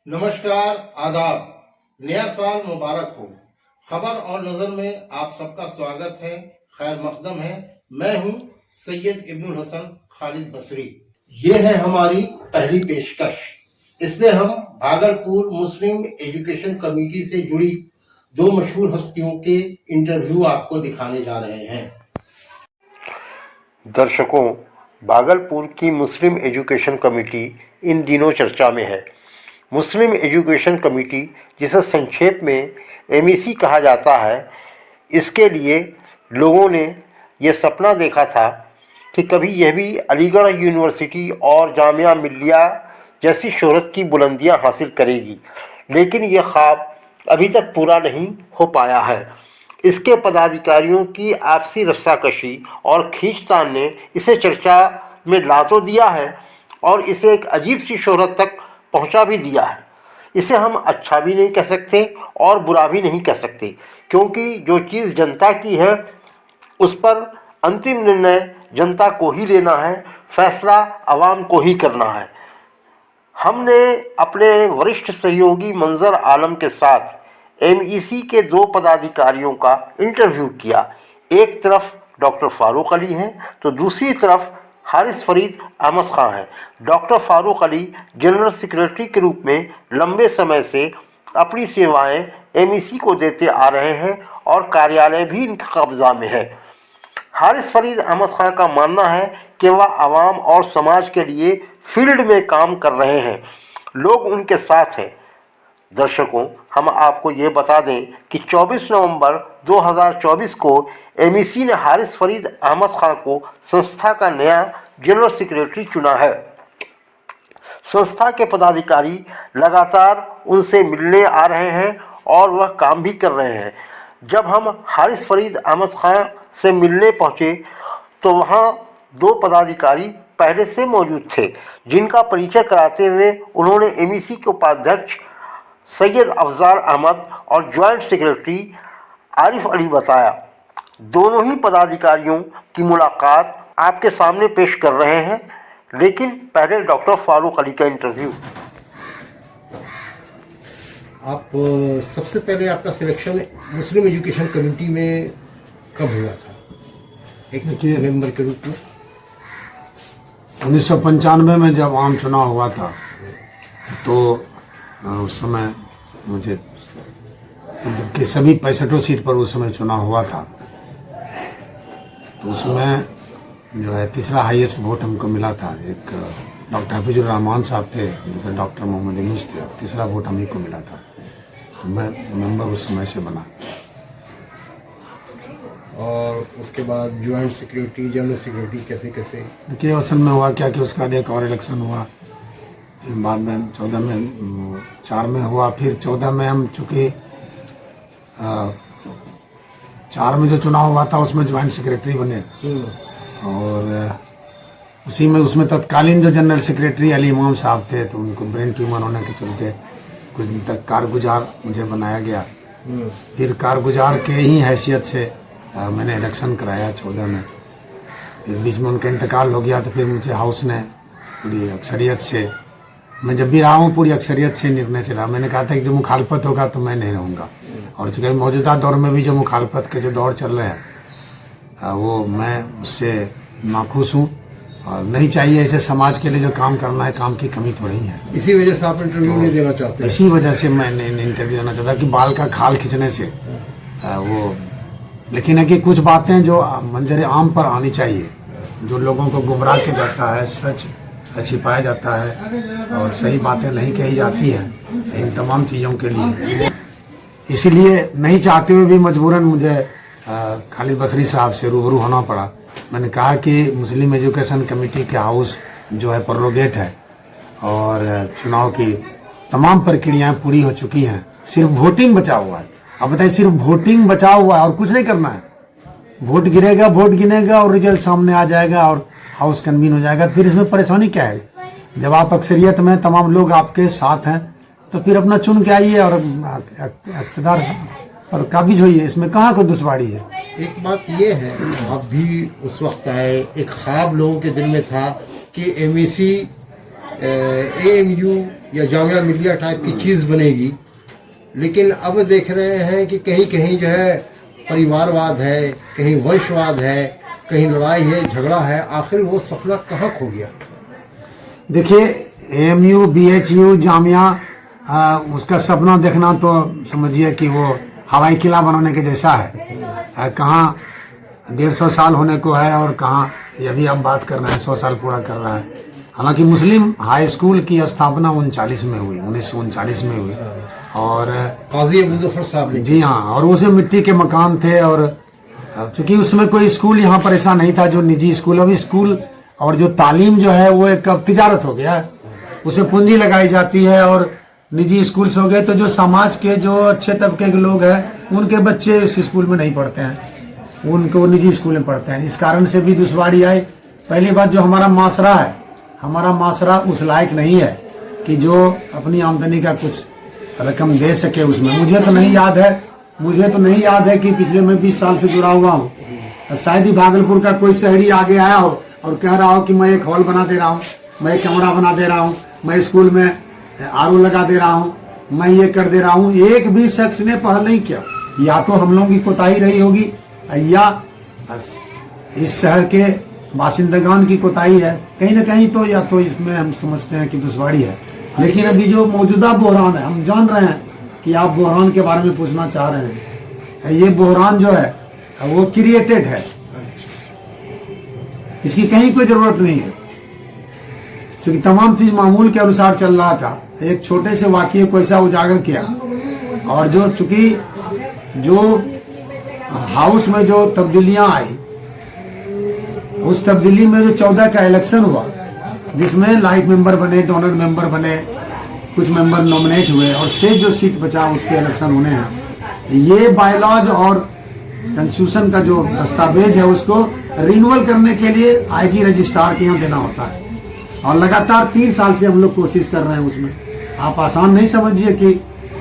नमस्कार, आदाब। नया साल मुबारक हो। खबर और नजर में आप सबका स्वागत है, खैर मकदम है। मैं हूं सैयद इब्नुल हसन खालिद बसरी। ये है हमारी पहली पेशकश। इसमें हम भागलपुर मुस्लिम एजुकेशन कमेटी से जुड़ी दो मशहूर हस्तियों के इंटरव्यू आपको दिखाने जा रहे हैं। दर्शकों, भागलपुर की मुस्लिम एजुकेशन कमेटी इन दिनों चर्चा में है। मुस्लिम एजुकेशन कमेटी, जिसे संक्षेप में एमईसी कहा जाता है, इसके लिए लोगों ने यह सपना देखा था कि कभी यह भी अलीगढ़ यूनिवर्सिटी और जामिया मिल्लिया जैसी शोहरत की बुलंदियां हासिल करेगी, लेकिन यह ख्वाब अभी तक पूरा नहीं हो पाया है। इसके पदाधिकारियों की आपसी रस्साकशी और खींचतान ने इसे चर्चा में ला तो दिया है और इसे एक अजीब सी शोहरत तक पहुंचा भी दिया है। इसे हम अच्छा भी नहीं कह सकते और बुरा भी नहीं कह सकते, क्योंकि जो चीज़ जनता की है उस पर अंतिम निर्णय जनता को ही लेना है, फैसला आवाम को ही करना है। हमने अपने वरिष्ठ सहयोगी मंजर आलम के साथ एमईसी के दो पदाधिकारियों का इंटरव्यू किया। एक तरफ डॉक्टर फारूक अली हैं तो दूसरी तरफ हारिस फरीद अहमद खां हैं। Doctor Farooq Ali general secretary के रूप में लंबे समय से अपनी सेवाएं एमईसी को देते आ रहे हैं और कार्यालय भी इनके कब्जा में है। हारिस फरीद अहमद खां का मानना है कि वह आवाम और समाज के लिए फील्ड में काम कर रहे हैं, लोग उनके साथ हैं। दर्शकों, हम आपको ये बता दें कि 24 नवंबर 2024 को एमईसी ने हारिस फरीद अहमद खां को संस्था का नया जनरल सेक्रेटरी चुना है। संस्था के पदाधिकारी लगातार उनसे मिलने आ रहे हैं और वह काम भी कर रहे हैं। जब हम हारिस फरीद अहमद खां से मिलने पहुंचे तो वहां दो पदाधिकारी पहले से मौजूद थे, जिनका परिचय कराते हुए उन्होंने एमईसी के उपाध्यक्ष सैयद अफजार अहमद और जॉइंट सेक्रेटरी आरिफ अली बताया। दोनों ही पदाधिकारियों की मुलाकात आपके सामने पेश कर रहे हैं, लेकिन पहले डॉक्टर फारूक अली का इंटरव्यू। आप सबसे पहले आपका सिलेक्शन मुस्लिम एजुकेशन कमेटी में कब हुआ था, एक मेंबर के रूप में? 1995 में जब आम चुनाव हुआ था तो उस समय मुझे कि सभी 65 सीट पर उस समय चुनाव हुआ था, तो उसमें जो है तीसरा हाईएस्ट वोट हमको मिला था। एक डॉक्टर हफीजुर रहमान साहब थे, दूसरे डॉक्टर मोहम्मद यूनुस थे, तीसरा वोट हम ही को मिला था। तो मैं मेंबर उस समय से बना। और उसके बाद ज्वाइंट सेक्रेटरी, जनरल सेक्रेटरी कैसे कैसे? देखिए, असल में हुआ क्या कि उसका एक और इलेक्शन हुआ, फिर बाद में 14 में 4 में हुआ, फिर 14 में हम चूँकि 4 में जो चुनाव हुआ था उसमें ज्वाइंट सेक्रेटरी बने और उसी में उसमें तत्कालीन जो जनरल सेक्रेटरी अली इमाम साहब थे, तो उनको ब्रेन ट्यूमर होने के चलते कुछ दिन तक कारगुजार मुझे बनाया गया। फिर कारगुजार के ही हैसियत से मैंने इलेक्शन कराया 14 में। फिर बीच में उनका इंतकाल हो गया तो फिर मुझे हाउस ने पूरी अक्सरियत से, मैं जब भी रहा हूँ पूरी अक्सरियत से निर्णय चला। मैंने कहा था कि जो मुखालफत होगा तो मैं नहीं रहूँगा, और चूँकि मौजूदा दौर में भी जो मुखालफत के जो दौर चल रहे हैं वो मैं उससे नाखुश हूँ और नहीं चाहिए। ऐसे समाज के लिए जो काम करना है, काम की कमी थोड़ी है। इसी वजह से आप इंटरव्यू नहीं देना चाहते हैं? इसी वजह से मैंने इंटरव्यू देना चाहता कि बाल का खाल खींचने से वो, लेकिन है कि कुछ बातें जो मंजर आम पर आनी चाहिए, जो लोगों को गुमराह किया जाता है, सच छिपाया जाता है और सही बातें नहीं कही जाती हैं, इन तमाम चीज़ों के लिए इसीलिए नहीं चाहते हुए भी मजबूरन मुझे खालिद बसरी साहब से रूबरू होना पड़ा। मैंने कहा कि मुस्लिम एजुकेशन कमेटी के हाउस जो है प्रोरोगेट है और चुनाव की तमाम प्रक्रियाएं पूरी हो चुकी हैं, सिर्फ वोटिंग बचा हुआ है। अब बताइए, सिर्फ वोटिंग बचा हुआ है और कुछ नहीं करना है। वोट गिरेगा, वोट गिनेगा और रिजल्ट सामने आ जाएगा और हाउस कन्वीन हो जाएगा। तो फिर इसमें परेशानी क्या है? जब आप अक्सरियत में तमाम लोग आपके साथ हैं तो फिर अपना चुन के आइए और इक़्तिदार और काबिज होइए। इसमें कहाँ कोई दुश्वारी है? एक बात ये है, आप भी उस वक्त आए, एक ख्वाब लोगों के दिल में था कि एमईसी AMU या जामिया मिलिया टाइप की चीज़ बनेगी, लेकिन अब देख रहे हैं कि कहीं कहीं जो है परिवारवाद है, कहीं वंशवाद है, कहीं लड़ाई है, झगड़ा है। आखिर वो सपना कहाँ खो गया? देखिए, AMU BHU जामिया उसका सपना देखना तो समझिए कि वो हवाई किला बनाने के जैसा है। कहाँ 150 साल होने को है और कहाँ ये अभी आप बात कर रहे हैं 100 साल पूरा कर रहा है। हालांकि मुस्लिम हाई स्कूल की स्थापना 1939 में हुई, 1939 में हुई। और काजी अबू जफर साहब ने, जी हाँ, और उसमें मिट्टी के मकान थे। और चूंकि उसमें कोई स्कूल यहाँ पर ऐसा नहीं था जो निजी स्कूल। अभी स्कूल और जो तालीम जो है वो एक अब तिजारत हो गया है, उसमें पूंजी लगाई जाती है और निजी स्कूल हो गए। तो जो समाज के जो अच्छे तबके के लोग हैं उनके बच्चे उस स्कूल में नहीं पढ़ते हैं, उनको निजी स्कूल में पढ़ते हैं। इस कारण से भी दुश्वारी आई। पहली बात, जो हमारा माशरा है, हमारा माशरा उस लायक नहीं है कि जो अपनी आमदनी का कुछ रकम दे सके उसमें। मुझे तो नहीं याद है कि पिछले मैं 20 साल से जुड़ा हुआ हूँ, शायद ही भागलपुर का कोई शहरी आगे आया हो और कह रहा हो कि मैं एक हॉल बना दे रहा हूँ, मैं एक कमरा बना दे रहा हूँ, मैं स्कूल में RO लगा दे रहा हूँ, मैं ये कर दे रहा हूँ। एक भी शख्स ने पहल नहीं किया। या तो हम लोगों की कोताही रही होगी या इस शहर के बासिंदगान की कोताही है कहीं ना कहीं। तो या तो इसमें हम समझते हैं कि दुश्वारी है। लेकिन अभी जो मौजूदा बहरान है, हम जान रहे हैं कि आप बहरान के बारे में पूछना चाह रहे हैं। ये बहरान जो है वो क्रिएटेड है, इसकी कहीं कोई जरूरत नहीं है, क्योंकि तमाम चीज मामूल के अनुसार चल रहा था। एक छोटे से वाकये को ऐसा उजागर किया। और जो चूंकि जो हाउस में जो तब्दीलियां आई, उस तब्दीली में जो 14 का इलेक्शन हुआ, जिसमें लाइफ मेंबर बने, डोनर मेंबर बने, कुछ मेंबर नॉमिनेट हुए और शेष जो सीट बचा उस पर इलेक्शन होने हैं। ये बायलॉज और कॉन्स्टिट्यूशन का जो दस्तावेज है उसको रिन्यूअल करने के लिए IG रजिस्ट्रार के यहाँ देना होता है। और लगातार 3 साल से हम लोग कोशिश कर रहे हैं उसमें। आप आसान नहीं समझिए कि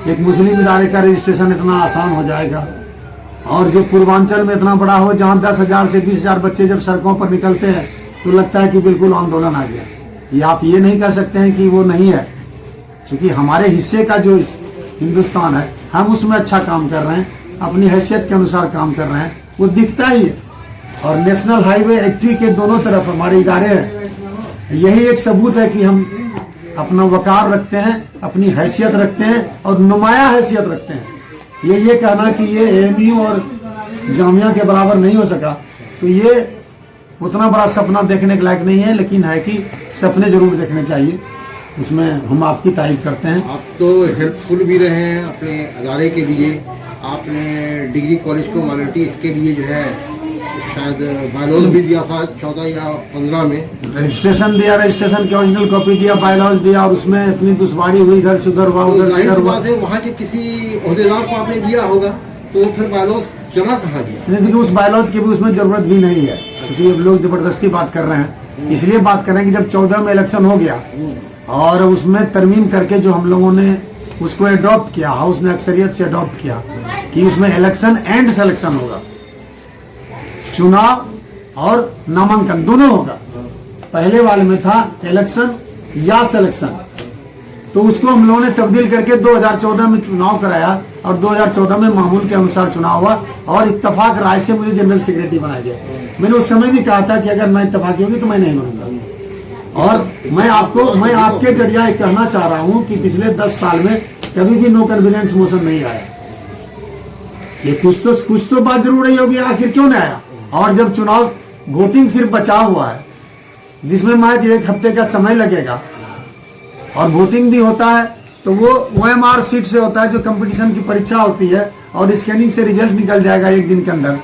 एक मुस्लिम इदारे का रजिस्ट्रेशन इतना आसान हो जाएगा। और जो पूर्वांचल में इतना बड़ा हो, जहाँ 10,000 से 20,000 बच्चे जब सड़कों पर निकलते हैं तो लगता है कि बिल्कुल आंदोलन आ गया। ये आप ये नहीं कह सकते हैं कि वो नहीं है, क्योंकि हमारे हिस्से का जो हिंदुस्तान है हम उसमें अच्छा काम कर रहे हैं, अपनी हैसियत के अनुसार काम कर रहे हैं, वो दिखता ही है। और नेशनल हाईवे 80 के दोनों तरफ हमारे इदारे हैं। यही एक सबूत है कि हम अपना वकार रखते हैं, अपनी हैसियत रखते हैं और नुमाया हैसियत रखते हैं। ये कहना कि ये AMU और जामिया के बराबर नहीं हो सका, तो ये उतना बड़ा सपना देखने के लायक नहीं है। लेकिन है कि सपने जरूर देखने चाहिए, उसमें हम आपकी तारीफ करते हैं। आप तो हेल्पफुल भी रहे हैं अपने अदारे के लिए। आपने डिग्री कॉलेज को माइनॉरिटी इसके लिए जो है शायद बायलॉज भी दिया था 14 या 15 में। रजिस्ट्रेशन दिया, रजिस्ट्रेशन की ओरिजिनल कॉपी दिया, बायलॉज दिया, और उसमें इतनी दुश्वारी हुई, इधर से उधर हुआ, उधर से इधर हुआ। वहाँ के किसी ओहदेदार को आपने दिया होगा, तो फिर बायलॉज जमा कहाँ दिया? नहीं, देखिए उस बायलॉज की भी उसमें जरूरत भी नहीं है, क्योंकि अब लोग जबरदस्ती बात कर रहे हैं। इसलिए बात कर रहे हैं कि जब 14 में इलेक्शन हो गया और उसमें तरमीम करके जो हम लोगों ने उसको अडॉप्ट किया, हाउस ने अक्सरियत से अडॉप्ट किया कि उसमें इलेक्शन एंड सिलेक्शन होगा, चुनाव और नामांकन दोनों होगा। पहले वाले में था इलेक्शन या सिलेक्शन, तो उसको हम लोगों ने तब्दील करके 2014 में चुनाव कराया और 2014 में मामूल के अनुसार चुनाव हुआ और इत्तेफाक राय से मुझे जनरल सेक्रेटरी बनाया गया। मैंने उस समय भी कहा था कि अगर मैं इत्तेफाकी होगी तो मैं नहीं बनूंगा। और मैं आपके जरिए कहना चाह रहा हूं कि पिछले 10 साल में कभी भी नो कन्वीनियंस मोशन नहीं आया। ये कुछ तो बात जरूर रही होगी, आखिर क्यों नहीं आया। और जब चुनाव वोटिंग सिर्फ बचा हुआ है, जिसमें महज 1 हफ्ते का समय लगेगा और वोटिंग भी होता है, तो वो OMR सीट से होता है, जो कंपटीशन की परीक्षा होती है, और स्कैनिंग से रिजल्ट निकल जाएगा 1 दिन के अंदर,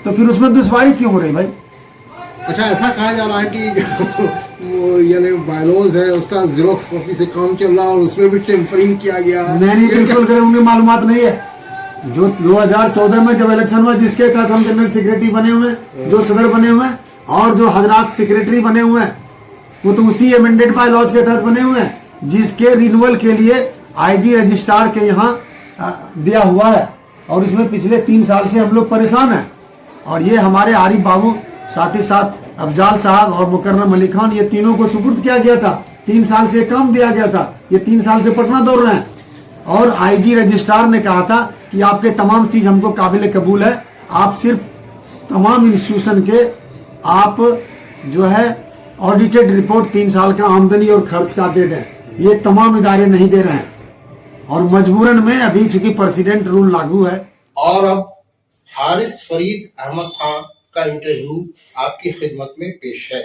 तो फिर उसमें दुश्वारी क्यों हो रही भाई? अच्छा, ऐसा कहा जा रहा है कि यानी बायलॉज है उसका जीरोक्स कॉपी से काम चल रहा है और उसमें भी टेम्परिंग किया गया। नहीं, बिल्कुल करें, उन्हें मालूमात नहीं है। जो 2014 में जब इलेक्शन हुआ, जिसके तहत हम जनरल सेक्रेटरी बने हुए हैं, जो सदर बने हुए हैं, और जो हजरात सेक्रेटरी बने हुए हैं, वो तो उसी अमेंडेड बायलॉज के तहत बने हुए हैं, जिसके रिन्यूअल के लिए IG रजिस्ट्रार के यहाँ दिया हुआ है। और इसमें पिछले 3 साल से हम लोग परेशान हैं। और ये हमारे आरिफ बाबू, साथ ही साथ अफजाल साहब और मुकर्रम अली खान, ये तीनों को सुपुर्द किया गया था 3 साल से काम दिया गया था, ये 3 साल से पटना दौड़ रहे हैं। और आईजी रजिस्ट्रार ने कहा था कि आपके तमाम चीज हमको काबिल कबूल है, आप सिर्फ तमाम इंस्टीट्यूशन के आप जो है ऑडिटेड रिपोर्ट 3 साल का आमदनी और खर्च का दे दें। ये तमाम इदारे नहीं दे रहे हैं और मजबूरन में अभी चूंकि प्रेसिडेंट रूल लागू है। और अब हारिस फरीद अहमद खान का इंटरव्यू आपकी खिदमत में पेश है।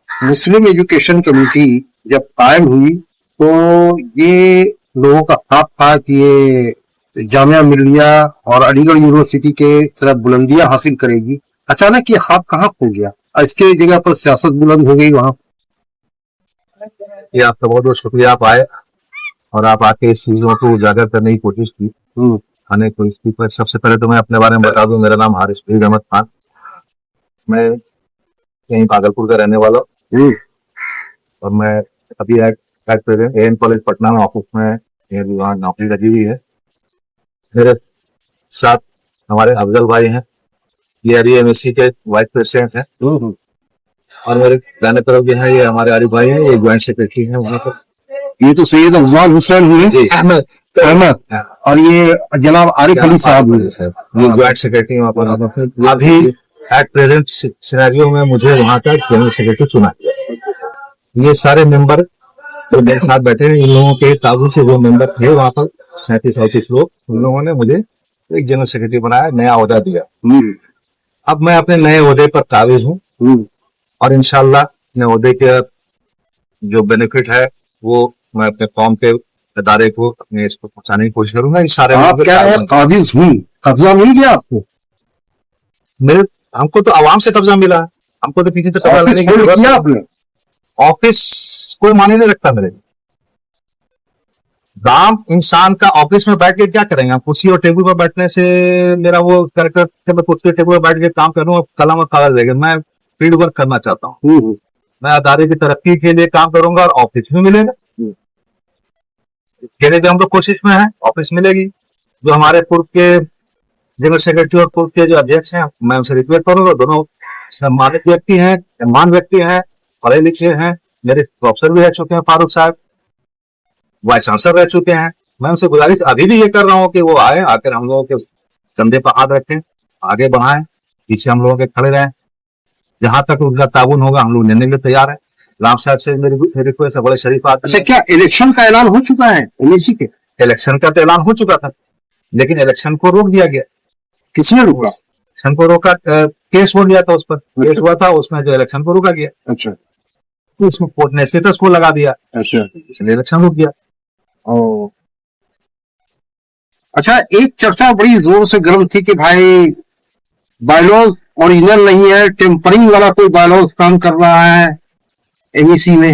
मुस्लिम एजुकेशन कमेटी जब कायम हुई तो ये लोगों का ख्वाब था कि ये जामिया मिलिया और अलीगढ़ यूनिवर्सिटी के तरफ बुलंदियां हासिल करेगी। अचानक ये ख्वाब कहाँ खो गया? इसके जगह पर सियासत बुलंद हो गई वहां। ये आपका बहुत बहुत शुक्रिया, आप आए और आप आके इस चीजों को उजागर करने की कोशिश की खाने को इसकी पर। सबसे पहले तो मैं अपने बारे में बता दूं, मेरा नाम हारिस फरीद अहमद खान, मैं यहीं भागलपुर का रहने वाला हूँ और मैं अभी at present AN college Patna में ऑफिस में मेरी वहाँ नौकरी लगी हुई है। मेरे साथ हमारे अफजल भाई हैं, ये एमएससी के वाइस प्रेसिडेंट हैं और मेरे दाहिने तरफ जो है ये हमारे आरिफ भाई हैं, ये ज्वाइंट सेक्रेटरी हैं वहाँ पर। ये तो सैयद अफजाल हुसैन हुए अहमद और ये जनाब आरिफ अली साहब हुए, ये ज्वाइंट सेक्रेटरी वहाँ पर। अभी एट प्रेजेंट सिनेरियो में मुझे वहाँ का जनरल सेक्रेटरी चुना गया। ये सारे मेंबर जो मेरे साथ बैठे हैं, इन लोगों के ताबूत से जो मेंबर थे वहाँ पर 37-38 लोग, उन लोगों ने मुझे एक जनरल सेक्रेटरी बनाया, नया ओहदा दिया। अब मैं अपने नए ओहदे पर काबिज हूँ और इंशाल्लाह अपने ओहदे के जो बेनिफिट है वो मैं अपने कौम के इदारे को अपने इसको पहुंचाने की कोशिश करूंगा। इन सारे आप क्या है काबिज हूँ, कब्जा मिल गया आपको? मेरे हमको तो आवाम से कब्जा मिला, हमको तो पीछे तो कब्जा लेने की जरूरत नहीं। आपने ऑफिस कोई माने नहीं रखता मेरे। दाम इंसान का ऑफिस में बैठ के क्या करेंगे? कुर्सी और टेबल पर बैठने से मेरा वो कैरेक्टर कि मैं कुर्सी टेबल पर बैठ के काम करूँ और कलम और कागज लेकर, मैं फील्ड वर्क करना चाहता हूँ। मैं अदारे की तरक्की के लिए काम करूंगा और ऑफिस भी मिलेगा। के लिए हम लोग कोशिश में है, ऑफिस मिलेगी। जो हमारे पूर्व के जनरल सेक्रेटरी और पूर्व के जो अध्यक्ष हैं, मैं उनसे रिक्वेस्ट करूंगा, दोनों सम्मानित व्यक्ति हैं, सम्मान व्यक्ति हैं, पढ़े लिखे हैं, मेरे प्रोफेसर भी रह चुके हैं, फारूक साहब वाइस चांसलर रह चुके हैं। मैं उनसे गुजारिश अभी भी ये कर रहा हूँ कि वो आए, आकर हम लोगों के कंधे पर हाथ रखें, आगे बढ़ाएं, पीछे हम लोगों के खड़े रहें। जहां तक उनका ताउन होगा हम लोग लेने के लिए तैयार है। राम साहब से मेरी रिक्वेस्ट है, बड़े शरीफ आदमी। अच्छा, क्या इलेक्शन का ऐलान हो चुका है एमएससी के? इलेक्शन का तो ऐलान हो चुका था, लेकिन इलेक्शन को रोक दिया गया। किसने रोका? इलेक्शन को रोका, केस हो गया था, उस पर केस हुआ था, उसमें जो इलेक्शन को रोका गया। अच्छा, तो उसमें कोर्ट ने स्टेटस को लगा दिया, अच्छा, इसलिए इलेक्शन रुक गया। अच्छा, एक चर्चा बड़ी जोर से गर्म थी कि भाई बायलॉज ओरिजिनल नहीं है, टेम्परिंग वाला कोई बायलॉज काम कर रहा है एमईसी में।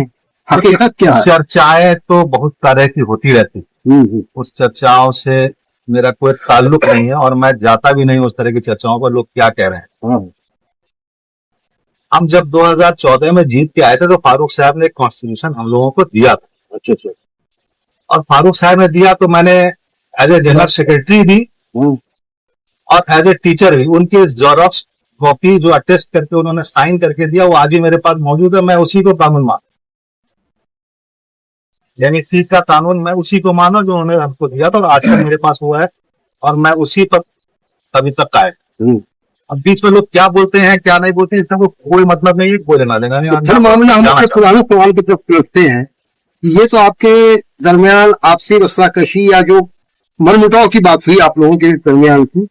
हकीकत क्या है? चर्चाएं तो बहुत तरह की होती रहती, उस चर्चाओं से मेरा कोई ताल्लुक नहीं है और मैं जाता भी नहीं उस तरह की चर्चाओं पर, लोग क्या कह रहे हैं। हम जब 2014 में जीत के आए थे तो फारूक साहब ने कॉन्स्टिट्यूशन हम लोगों को दिया था। अच्छा अच्छा। और फारूक साहब ने दिया तो मैंने एज ए जनरल सेक्रेटरी भी और एज ए टीचर भी उनकी जेरॉक्स कॉपी जो अटेस्ट करके उन्होंने साइन करके दिया, वो आज भी मेरे पास मौजूद है। मैं उसी को कानून मान, यानी फीस का कानून मैं उसी को मानो जो उन्होंने हमको दिया था और आज तक मेरे पास हुआ है और मैं उसी पर अभी तक आए। अब बीच में लोग क्या बोलते हैं क्या नहीं बोलते हैं, इसका कोई मतलब नहीं है, कोई लेना देना नहीं। मामला हम अपने पुराने सवाल की तरफ लौटते हैं कि ये तो आपके दरमियान आपसी रस्साकशी या जो मनमुटाव की बात हुई आप लोगों के दरमियान की,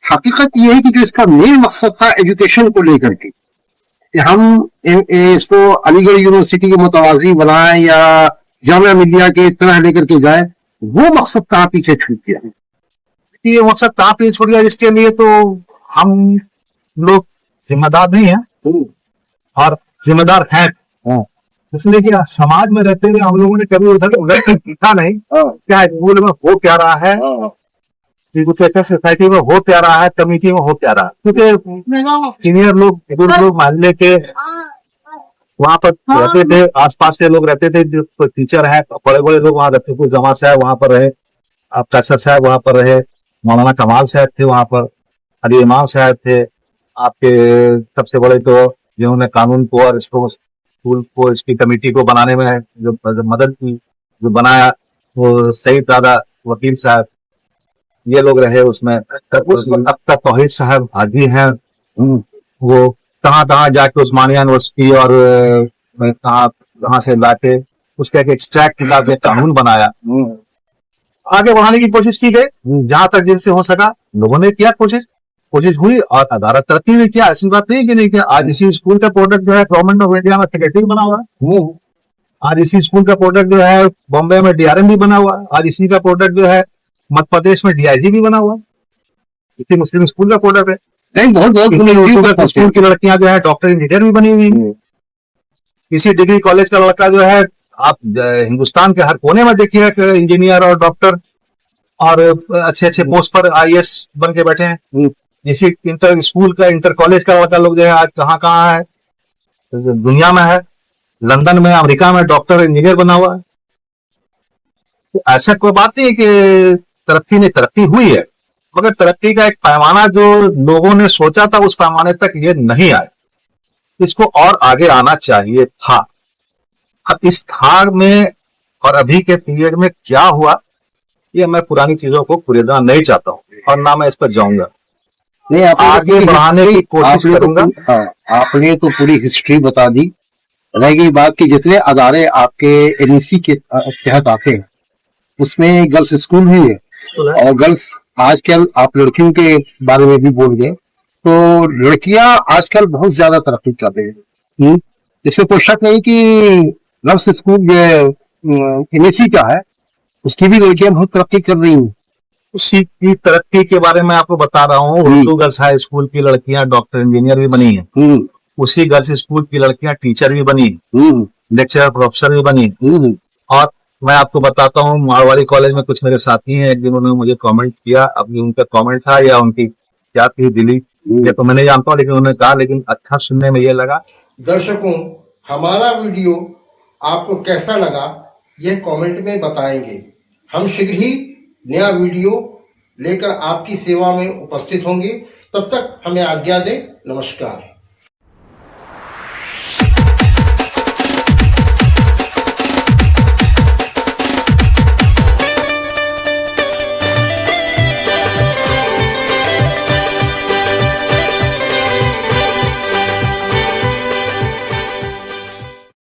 हकीकत ये है कि जो इसका मेन मकसद था एजुकेशन को लेकर के कि हम इसको अलीगढ़ यूनिवर्सिटी के मुतवाजी बनाएं या जामिया मिलिया के तरह लेकर के जाए, वो मकसद कहाँ पीछे छूट गया? ये मकसद कहाँ पीछे छूट गया, जिसके लिए तो हम लोग जिम्मेदार नहीं है और जिम्मेदार हैं, इसलिए कि समाज में रहते हुए हम लोगों ने कभी उधर सीखा नहीं क्या स्कूल में हो क्या रहा है, सोसाइटी में हो क्या रहा है, कमेटी में हो क्या रहा है। क्योंकि सीनियर लोग बुजुर्ग लोग मोहल्ले के वहां पर रहते थे, आसपास के लोग रहते थे, जो टीचर है बड़े बड़े लोग वहां रहते थे, जमा साहब वहां पर रहे, कैसर साहब वहां पर रहे, मौलाना कमाल साहब थे वहां पर, अली इमाम साहब थे, आपके सबसे बड़े तो जिन्होंने कानून को और इसको स्कूल को इसकी कमेटी को बनाने में जो मदद की, जो बनाया, वो सईद दादा वकील साहब, ये लोग रहे उसमें। अब तक तौहीद साहब हाजी हैं, वो कहाँ जाके उस्मानिया यूनिवर्सिटी और कहाँ से लाके उसका एक एक्सट्रैक्ट निकाल के कानून बनाया, आगे बढ़ाने की कोशिश की गई जहां तक जिनसे हो सका। लोगों ने किया, कोशिश हुई और अदालत तरक्की भी किया। ऐसी बात नहीं कि नहीं किया। आज इसी स्कूल का प्रोडक्ट जो है गवर्नमेंट ऑफ इंडिया में सेक्रेटरी बना हुआ है। आज इसी स्कूल का प्रोडक्ट जो है बॉम्बे में डीआरएम भी बना हुआ है। आज इसी का प्रोडक्ट जो है मध्य प्रदेश में डीआईजी भी बना हुआ है। इसी मुस्लिम स्कूल का प्रोडक्ट है। नहीं, बहुत स्कूल की लड़कियां जो है डॉक्टर इंजीनियर भी बनी हुई है। इसी डिग्री कॉलेज का लड़का जो है, आप हिंदुस्तान के हर कोने में देखिए इंजीनियर और डॉक्टर और अच्छे पोस्ट पर आईएएस बन के बैठे हैं। इसी इंटर स्कूल का, इंटर कॉलेज का लड़का लोग जो है आज कहाँ है, दुनिया में है, लंदन में, अमेरिका में डॉक्टर इंजीनियर बना हुआ है। तो ऐसा कोई बात नहीं कि तरक्की हुई है, मगर तरक्की का एक पैमाना जो लोगों ने सोचा था उस पैमाने तक ये नहीं आया। इसको और आगे आना चाहिए था। अब इस थार में और अभी के पीरियड में क्या हुआ, ये मैं पुरानी चीजों को कुरेदना नहीं चाहता हूँ और ना मैं इस पर जाऊंगा। नहीं, आगे बढ़ाने की कोशिश करूंगा। आपने तो पूरी हिस्ट्री बता दी। रह गई बात कि जितने अदारे आपके एनईसी के तहत आते हैं उसमें गर्ल्स स्कूल भी है, और गर्ल्स आजकल आप लड़कियों के बारे में भी बोल गए, तो लड़कियां आजकल बहुत ज्यादा तरक्की कर रही है। इसमें कोई शक नहीं कि गर्ल्स स्कूल एनईसी का है, उसकी भी लड़कियां बहुत तरक्की कर रही हैं। उसी की तरक्की के बारे में आपको बता रहा हूँ। उर्दू गर्ल्स हाई स्कूल की लड़कियां डॉक्टर इंजीनियर भी बनी हैं। उसी गर्ल्स स्कूल की लड़कियां टीचर भी बनी, लेक्चरर प्रोफेसर भी बनी। और मैं आपको बताता हूँ, मारवाड़ी कॉलेज में कुछ मेरे साथी हैं, एक दिन उन्होंने मुझे कमेंट किया। अभी उनका कमेंट था या उनकी क्या थी दिली, ये तो मैं नहीं जानता हूँ, लेकिन उन्होंने कहा, लेकिन अच्छा सुनने में ये लगा। दर्शकों, हमारा वीडियो आपको कैसा लगा यह कमेंट में बताएंगे। हम शीघ्र ही नया वीडियो लेकर आपकी सेवा में उपस्थित होंगे। तब तक हमें आज्ञा दें। नमस्कार।